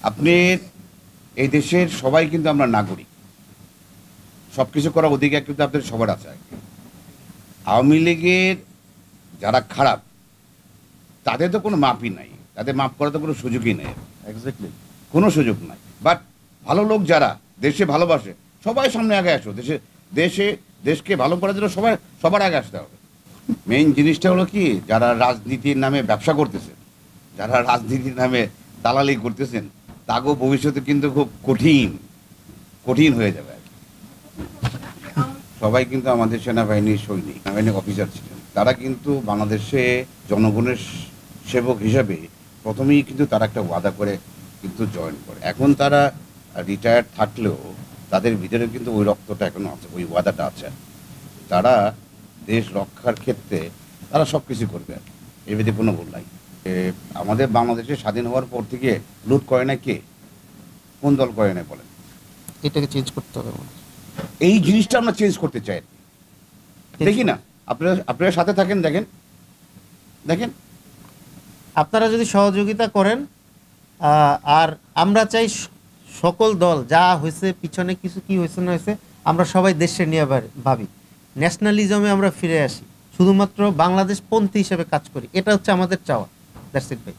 আপনি এই দেশের সবাই কিন্তু আমরা নাগরিক, সব কিছু করার অধিকার কিন্তু আপনাদের সবার আছে। আওয়ামী লীগের যারা খারাপ তাদের তো কোনো মাপই নাই, তাদের মাপ করার তো কোনো সুযোগই নেই, এক্স্যাক্টলি কোনো সুযোগ নাই। বাট ভালো লোক যারা দেশে ভালোবাসে সবাই সামনে আগে আসো, দেশকে ভালো করার জন্য সবার আগে আসতে হবে। মেইন জিনিসটা হলো কি, যারা রাজনীতির নামে ব্যবসা করতেছেন, যারা রাজনীতির নামে দালালি করতেছেন, তাগো ভবিষ্যতে কিন্তু খুব কঠিন হয়ে যাবে। সবাই কিন্তু আমাদের সেনাবাহিনীর সৈনিক, সেনাবাহিনীর অফিসার ছিলেন। তারা কিন্তু বাংলাদেশে জনগণের সেবক হিসাবে প্রথমেই কিন্তু তারা একটা ওয়াদা করে কিন্তু জয়েন করে। এখন তারা রিটায়ার্ড থাকলেও তাদের ভিতরে কিন্তু ওই রক্তটা এখনো আছে, ওই ওয়াদাটা আছে। তারা দেশ রক্ষার ক্ষেত্রে তারা সব কিছু করবে, এর ভিতরে কোনো ভুল নাই। আমাদের বাংলাদেশে স্বাধীন হওয়ার পর থেকে লুট করে না কে, কোন দল করে না বলেন? এটাকে চেঞ্জ করতে হবে। এই জিনিসটা আমরা চেঞ্জ করতে চাই, দেখি না? আপনারা সাথে থাকেন, দেখেন আপনারা যদি সহযোগিতা করেন, আর আমরা চাই সকল দল যা হয়েছে পিছনে কিছু কি হয়েছে না হয়েছে আমরা সবাই দেশে নিয়ে ভাবি, ন্যাশনালিজমে আমরা ফিরে আসি, শুধুমাত্র বাংলাদেশ পন্থী হিসেবে কাজ করি। এটা হচ্ছে আমাদের চাওয়া। দ্যাটস ইট ভাই।